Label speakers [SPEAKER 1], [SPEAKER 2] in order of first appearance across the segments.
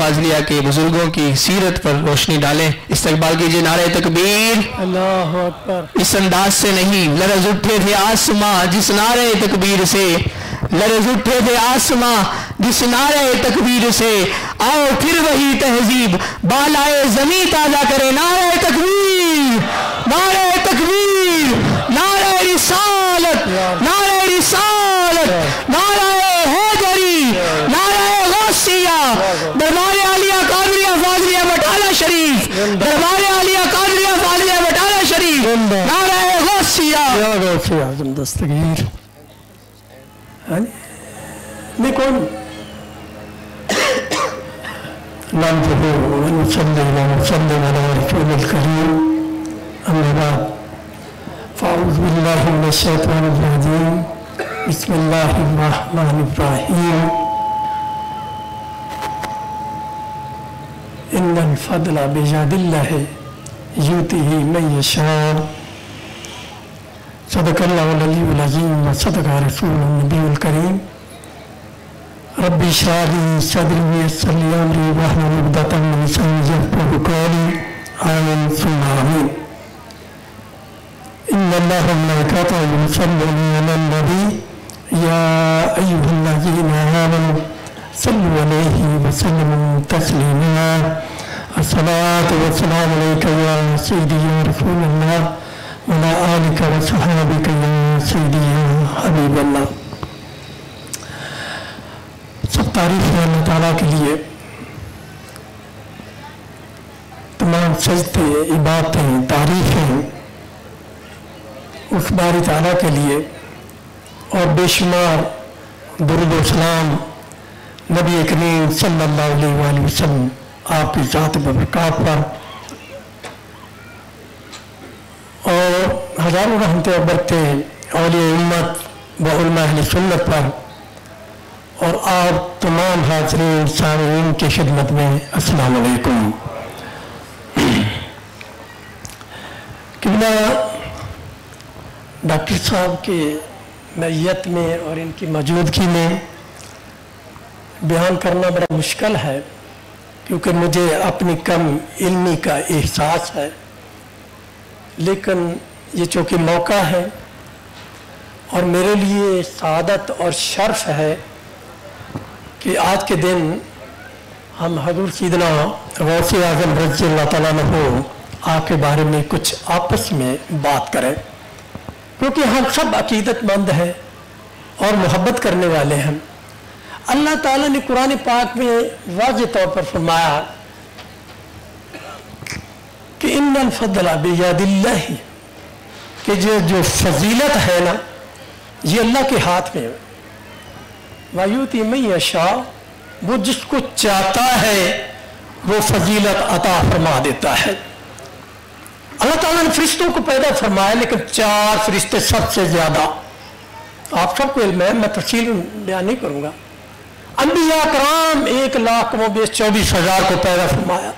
[SPEAKER 1] فاضلیہ کے بزرگوں کی سیرت پر روشنی ڈالیں. استقبال کیجئے نعرہ تکبیر.
[SPEAKER 2] اللہ اکبر.
[SPEAKER 1] اس انداز سے نہیں. لرز اٹھے تھے آسماں جس نعرہ تکبیر سے، لرز اٹھے تھے آسماں جس نعرہ تکبیر سے. آؤ پھر وہی تہذیب بالائے زمین تازہ کرے. نعرہ تکبیر، نعرہ تکبیر، نعرہ رسالت، نعرہ رسالت، نعرہ حیدری، نعرہ غوثیہ. دربار عالیہ قادریہ فاضلیہ بٹالہ شریف، دربار عالیہ قادریہ فاضلیہ بٹالہ شریف. نعرہ غوثیہ.
[SPEAKER 2] یا غوث اعظم دستگیر. میں کون نحمده ونصلي ونسلم على رسول الكريم. أما بعد فأعوذ بالله من الشيطان الرجيم. بسم الله الرحمن الرحيم. إن الفضل بيد الله يؤتيه من يشاء. صدق الله العلي العظيم وصدق رسوله النبي الكريم. ربي اشرح لي صدري ويسر لي امري واحلل عقدة من لساني يفقهوا قولي. آمين ثم آمين. إن الله وملائكته يصلون على النبي يا أيها الذين آمنوا صلوا عليه وسلموا تسليما. الصلاة والسلام عليك يا سيدي يا رسول الله وعلى آلك وصحابك يا سيدي يا حبيب الله. سب تعریف ہے اللہ تعالیٰ کے لیے. تمام سجدے عبادتیں تعریفیں اس باری تعالیٰ کے لیے، اور بے شمار درود و سلام نبی کریم صلی اللہ علیہ وآلہ وسلم آپ کی ذات ببرکات پر، اور ہزاروں رحمتیں و برکتیں اولیاء امت و علماء اہل سنت پر، اور آپ تمام حاضرین سامعین کی خدمت میں السلام علیکم. قبلہ ڈاکٹر صاحب کے معیت میں اور ان کی موجودگی میں بیان کرنا بڑا مشکل ہے، کیونکہ مجھے اپنی کم علمی کا احساس ہے. لیکن یہ چونکہ موقع ہے اور میرے لیے سعادت اور شرف ہے کہ آج کے دن ہم حضور سیدنا غوث اعظم رضی اللہ تعالیٰ عنہ آپ کے بارے میں کچھ آپس میں بات کریں، کیونکہ ہم سب عقیدت مند ہیں اور محبت کرنے والے ہیں. اللہ تعالیٰ نے قرآن پاک میں واضح طور پر فرمایا کہ ان الفضل بید اللہ، کہ جو فضیلت ہے نا یہ اللہ کے ہاتھ میں ہے. وَيُؤْتِي مَن يَشَاءُ، وہ جس کو چاہتا ہے وہ فضیلت عطا فرما دیتا ہے. اللہ تعالیٰ نے فرشتوں کو پیدا فرمایا، لیکن 4 فرشتے سب سے زیادہ، آپ سب کو علم ہے، میں تفصیل بیان نہیں کروں گا. انبیاء کرام 1,24,000 کو پیدا فرمایا،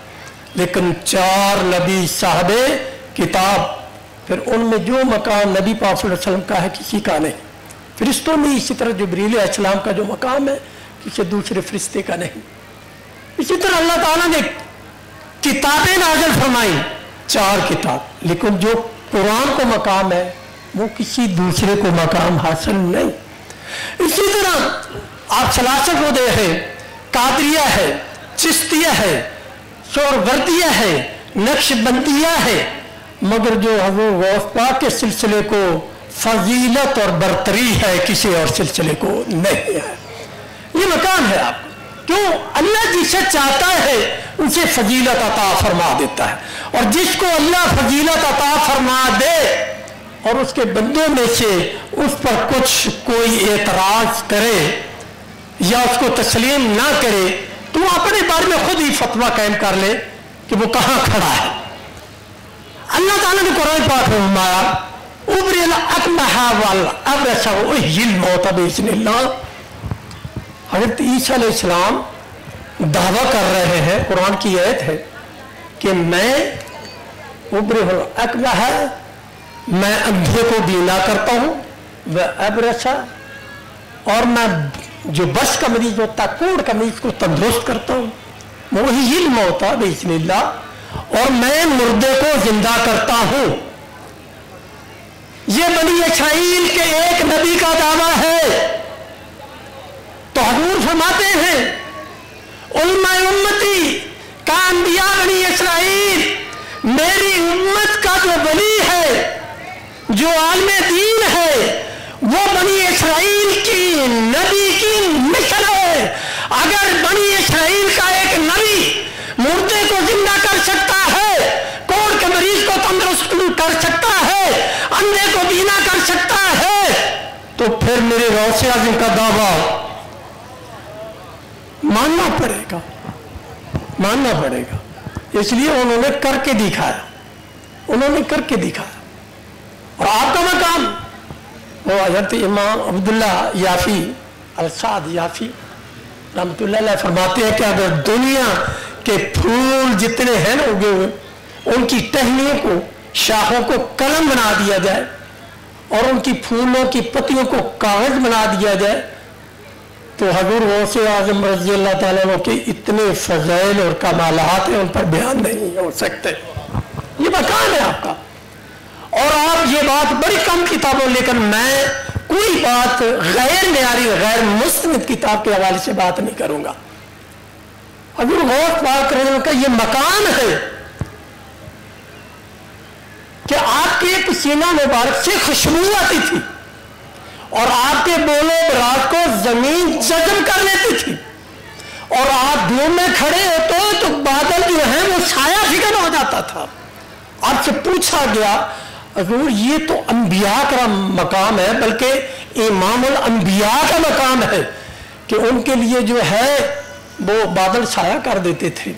[SPEAKER 2] لیکن 4 نبی صاحب کتاب، پھر ان میں جو مقام نبی پاک صلی اللہ علیہ وسلم کا ہے کسی کا نہیں. فرشتوں میں اسی طرح جبریل علیہ السلام کا جو مقام ہے کسی دوسرے فرشتے کا نہیں. اسی طرح اللہ تعالیٰ نے کتابیں نازل فرمائی، 4 کتاب، لیکن جو قرآن کو مقام ہے وہ کسی دوسرے کو مقام حاصل نہیں. اسی طرح آپ سلاسل کو دیکھیں، قادریہ ہے، چشتیہ ہے، سہروردیہ ہے، نقش بندیہ ہے، مگر جو حضور غوث پاک کے سلسلے کو فضیلت اور برتری ہے کسی اور سلسلے کو نہیں ہے. یہ مقام ہے آپ کیوں؟ اللہ جسے چاہتا ہے اسے فضیلت عطا فرما دیتا ہے، اور جس کو اللہ فضیلت عطا فرما دے اور اس کے بندوں میں سے اس پر کچھ کوئی اعتراض کرے یا اس کو تسلیم نہ کرے تو اپنے بارے میں خود ہی فتویٰ قائم کر لے کہ وہ کہاں کھڑا ہے. اللہ تعالیٰ نے قرآن پاک میں فرمایا ابری الاکمہ والابرص واحیی الموتى باذن اللہ. حضرت عیسیٰ علیہ السلام دعویٰ کر رہے ہیں، قرآن کی آیت ہے کہ میں ابری الاکمہ، میں اندھے کو بینا کرتا ہوں، والابرص، اور میں جو بس کا مریض ہوتا ہے، کوڑ کا مریض کو تندرست کرتا ہوں، मुहयिल मौता बिइज़्निल्लाह, और मैं मुर्दे को जिंदा करता हूं। ये बनी इसराइल के एक नबी का दावा है। तो हुजूर फरमाते हैं उम्मा उम्मती का अंबिया बनी इसराइल, मेरी उम्मत का जो वली है, जो आलमे दीन है, वो बनी इसराइल की नबी की मिसल है। अगर बनी इसराइल का एक नबी मुर्दे को जिंदा कर सकता है, कोढ़ के मरीज को तंदुरुस्त कर सकता है, अंधे को बीना कर सकता है, तो फिर मेरे गौसे आज़म का दावा मानना पड़ेगा, मानना पड़ेगा। इसलिए उन्होंने करके दिखाया, उन्होंने करके दिखाया। और आपका मकाम वो हज़रत इमाम अब्दुल्ला याफी अल-साद याफी रहमतुल्लाह अलैह फरमाते हैं कि अगर दुनिया के फूल जितने हैं ना उगे हुए, उनकी टहनियों को, शाखों को कलम बना दिया जाए और उनकी फूलों की पत्तियों को कागज बना दिया जाए, तो हजूर गौसे आज़म रज़ी अल्लाह ताला अन्हु के इतने फज़ाइल और कमालात हैं, उन पर बयान नहीं हो सकते। ये मकान है आपका। और आप ये बात बड़ी कम किताबों, लेकिन मैं कोई बात गैर मेयारी, गैर मुस्तनद किताब के हवाले से बात नहीं करूंगा। हजूर गौस पाक का ये मकान है कि आपके पसीना मुबारक से खुशबू आती थी और आपके बोलो रात को जमीन जज़ब कर लेती थी, और आप धूप में खड़े होते तो बादल जो है वो छाया फिकर हो जाता था। आपसे पूछा गया हजूर ये तो अंबिया का मकाम है, बल्कि इमामुल अंबिया का मकाम है कि उनके लिए जो है वो बादल छाया कर देते थे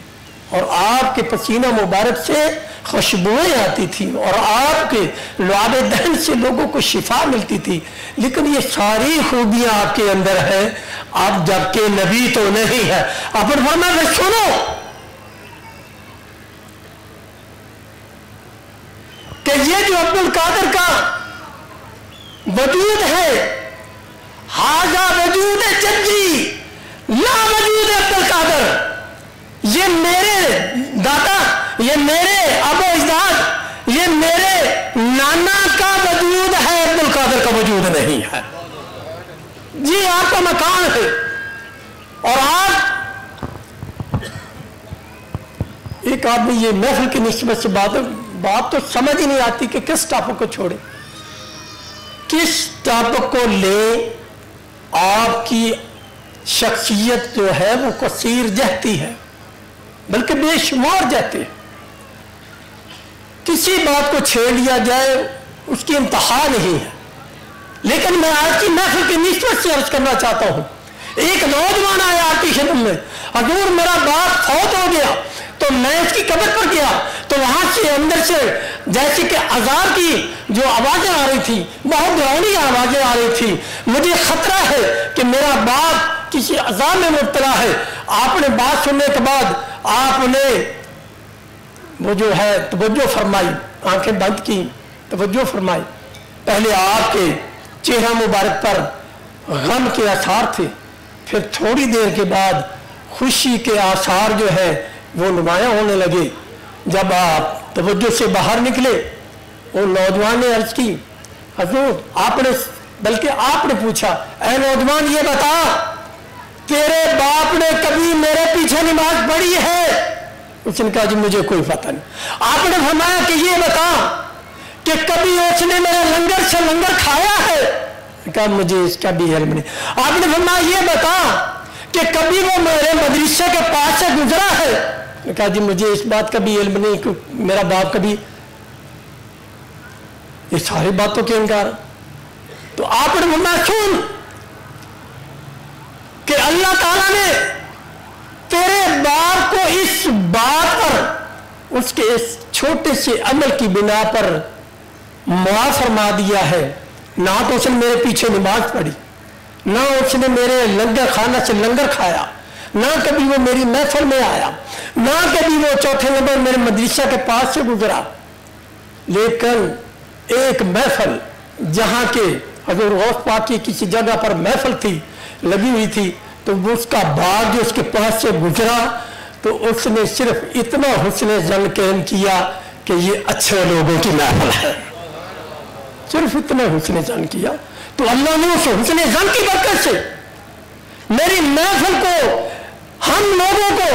[SPEAKER 2] और आपके पसीना मुबारक से खुशबुएं आती थी और आपके लुआब दहन से लोगों को शिफा मिलती थी। लेकिन ये सारी खूबियां आपके अंदर है, आप जबकि नबी तो नहीं है। अपन फरमाया सुनो कि ये जो अब्दुल कादिर का वजूद है, हाजा वजूद जद्दी ला वजूद अब्दुल कादिर, ये मेरे दादा, ये मेरे अबो इजदाद, ये मेरे नाना का वजूद है, अब्दुल कादिर का वजूद नहीं है। जी आपका मकान है। और आप एक आदमी ये महफिल की निस्बत से बात तो समझ ही नहीं आती कि किस टॉपिक को छोड़े, किस टॉपिक को ले। आपकी शख्सियत जो है वो कसीर जहती है, बल्कि बेशुमार जाते हैं। किसी बात को छेड़ लिया जाए उसकी इंतहा नहीं है। लेकिन मैं आज की महफिल की निस्बत से अर्ज करना चाहता हूं, एक नौजवान आया आपकी खिदमत में, हजूर मेरा बाप फौत हो गया, तो मैं उसकी कब्र पर गया तो वहां से अंदर से जैसे कि अज़ान की जो आवाजें आ रही थी, बहुत डरावनी आवाजें आ रही थी, मुझे खतरा है कि मेरा बाप किसी अज़ाब में मुब्तला है। आपने बात सुनने के बाद आपने वो जो है तवज्जो फरमाई, आंखें बंद की, तवज्जो फरमाई। पहले आपके चेहरा मुबारक पर गम के आसार थे, फिर थोड़ी देर के बाद खुशी के आसार जो है वो नुमाया होने लगे। जब आप तवज्जो से बाहर निकले, वो नौजवान ने अर्ज की हजूर आपने, बल्कि आपने पूछा ऐ नौजवान ये बता तेरे बाप ने कभी मेरे पीछे नमाज पढ़ी है? उसने कहा जी मुझे कोई पता नहीं। आपने फरमाया कि ये बता कि कभी उसने मेरे लंगर से लंगर खाया है? कहा मुझे इसका भी इल्म नहीं। आपने फरमाया ये बता कि कभी वो मेरे मदरसे के पास से गुजरा है? कहा जी मुझे इस बात का भी इल्म नहीं कि मेरा बाप कभी। ये सारी बातों के इनकार। तो आपने फरमाया सुन कि अल्लाह ताला ने तेरे बाप को इस बात पर, उसके इस छोटे से अमल की बिना पर मुआफ फरमा दिया है। ना तो उसने मेरे पीछे नमाज पढ़ी, ना उसने मेरे लंगर खाना से लंगर खाया, ना कभी वो मेरी महफिल में आया, ना कभी वो चौथे नंबर मेरे मदरसा के पास से गुजरा। लेकिन एक महफिल जहाँ के हजूर गौस पाक की किसी जगह पर महफिल थी, लगी हुई थी, तो वो उसका बाग जो उसके पास से गुजरा तो उसने सिर्फ इतना हुस्न ज़न कायम किया कि ये अच्छे लोगों की महफिल है, सिर्फ इतना हुस्न ज़न किया। तो अल्लाह ने उस हुस्न ज़न की बरकत से मेरी महफिल को, हम लोगों को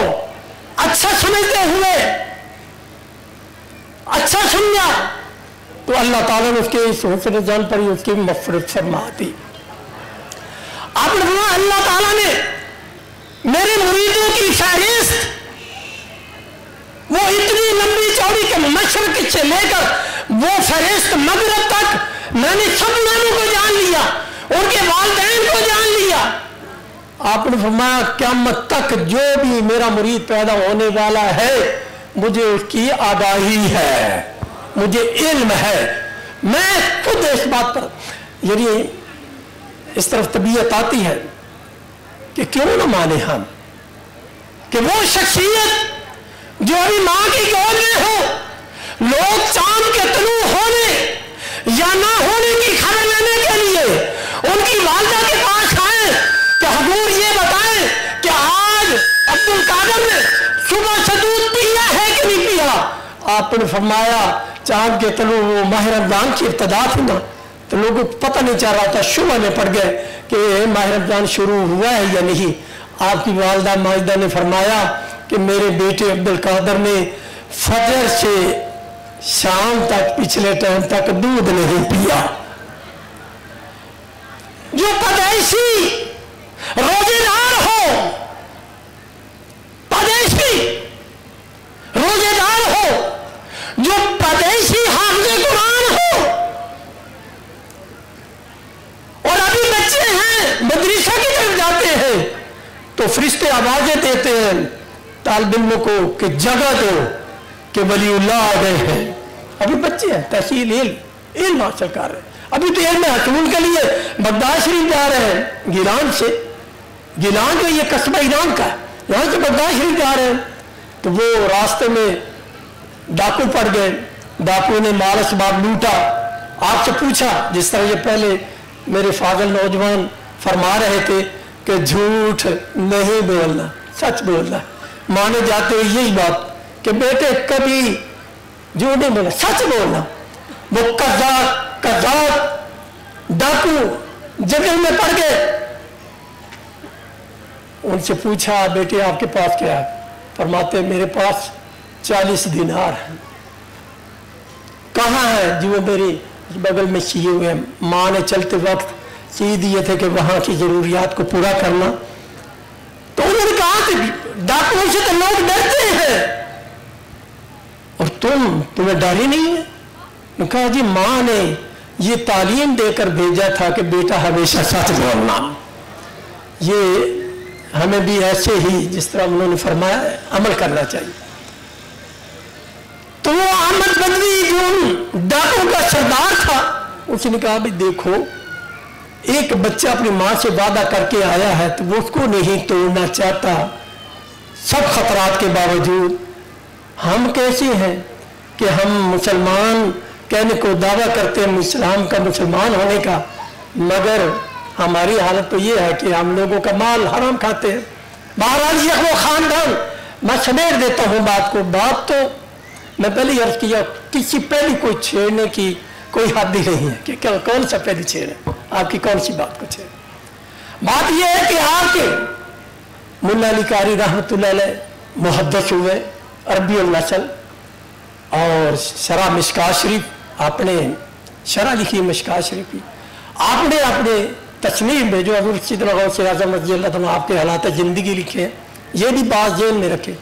[SPEAKER 2] अच्छा समझते हुए अच्छा समझा, तो अल्लाह ताला ने उसके इस हुस्न ज़न पर ही उसकी मग़फ़िरत फरमा दी। आपने सुना अल्लाह ताला ने मेरे मुरीदों की फहरिस्त वो इतनी लंबी चौड़ी के मशरक़ से लेकर वो फहरिस्त मगरब तक मैंने सब नामों को जान लिया, उनके वालिदैन को जान लिया। आपने फरमाया क़यामत तक जो भी मेरा मुरीद पैदा होने वाला है मुझे उसकी आगाही है, मुझे इल्म है। मैं खुद इस बात पर यदि इस तरफ तबीयत आती है कि क्यों ना माने हम कि वो शख्सियत जो अभी मां की गोद में हो, लोग चांद के तलू होने या ना होने की खबर लेने के लिए उनकी वालिदा के पास आए कि हुजूर ये बताएं कि आज अब्दुल कादर ने सुबह से दूध पिया है कि नहीं पिया। आपने फरमाया चांद के तलू वो माह रमजान की इब्तिदा थी ना, तो लोगों को पता नहीं चल रहा था, शुबह में पड़ गए कि माह रमजान शुरू हुआ है या नहीं। आपकी वालिदा माजिदा ने फरमाया कि मेरे बेटे अब्दुल कादर ने फजर से शाम तक पिछले टाइम तक दूध नहीं पिया। जो परदेशी रोजेदार हो, परदेशी रोजेदार हो, जो परदेशी हाफिज़े कुरान हो और अभी बच्चे हैं मदरसा की तरफ जाते हैं, तो फरिश्ते आवाजें देते हैं तालिब इल्म को कि जगह दो कि वलीउल्लाह आ गए हैं। अभी बच्चे हैं, तहसील इल्म हासिल कर रहे हैं, अभी तो इल्म हसूल के लिए बगदाद शरीफ जा रहे हैं। गिलान से, गिलान जो ये कस्बा ईरान का है, यहाँ से बगदाद शरीफ जा रहे हैं। तो वो रास्ते में डाकू पड़ गए, डाकू ने माल असबाब लूटा। आपसे पूछा जिस तरह ये पहले मेरे फाजिल नौजवान फरमा रहे थे कि झूठ नहीं बोलना, सच बोलना। माने जाते हुए यही बात कि बेटे कभी झूठ नहीं बोलना, सच बोलना। वो कज़्ज़ाब डाकू जंगल में पड़ गए। उनसे पूछा बेटे आपके पास क्या है? फरमाते मेरे पास 40 दिनार है। कहाँ है? जो मेरे बगल में सिए हुए हैं। माँ ने चलते वक्त सी दिए थे कि वहां की जरूरियात को पूरा करना। तो उन्होंने कहा कि डाकुओं से तो लोग डरते हैं और तुम्हें डर ही नहीं है। मैं कहा जी माँ ने ये तालीम देकर भेजा था कि बेटा हमेशा सच बोलना। ये हमें भी ऐसे ही जिस तरह उन्होंने फरमाया अमल करना चाहिए। तो वो अहमद बदवी जो डाकुओं का सरदार था, उसने कहा भाई देखो एक बच्चा अपनी माँ से वादा करके आया है तो वो उसको नहीं तोड़ना चाहता। सब खतरात के बावजूद हम कैसे हैं कि हम मुसलमान कहने को दावा करते हैं इस्लाम का, मुसलमान होने का, मगर हमारी हालत तो ये है कि हम लोगों का माल हराम खाते हैं। बहरहाल ये वो खानदान, मैं समेट देता हूँ बात को। बात तो मैं पहले अर्ज किया, किसी पहली कोई छेड़ने की कोई हद ही नहीं है कि कौन सा पहली छेड़ है, आपकी कौन सी बात को छेड़। बात यह है कि आपके मुल्ला अली कारी रहमतुल्लाह अलैह मुहद्दिस हुए, अरबी और नस्ल, और शरह मिशकात शरीफ आपने शरह लिखी, मिशकात शरीफ की आपने अपने तस्नीफ में जो हज़रत सैयदना गौसे आज़म रज़ियल्लाहु अन्हु आपके हालात ज़िंदगी लिखे हैं, ये भी बात ज़हन में रखे।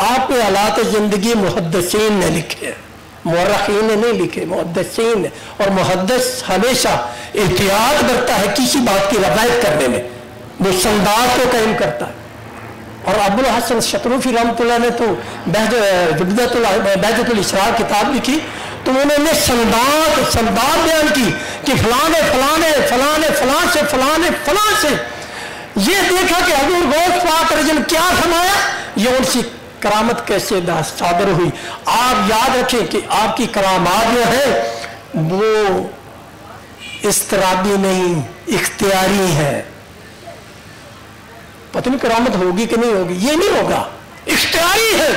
[SPEAKER 2] आपके हालात ज़िंदगी मुहद्दिसीन ने लिखे, मुअर्रिखीन ने नहीं लिखे, मुहद्दिसीन ने। और मुहद्दिस हमेशा एहतियात करता है किसी बात की रवायत करने में, वो संदात को कायम करता है। और अबुल हसन शतरूफी रहमतुल्लाह ने तो बहजतुल इसरार किताब लिखी, तो उन्होंने संदात बयान की कि फलाने फलाने फलाने फलां से फलाने फलां से ये देखा कि हजूर गौस पाक रज़ियल्लाहु क्या फरमाया, ये उनकी करामत कैसे सादर हुई। आप याद रखें कि आपकी करामात जो है वो इस्तराबी नहीं, इख्तियारी है। पता नहीं करामत होगी कि नहीं होगी, ये नहीं होगा, اختیاری ہے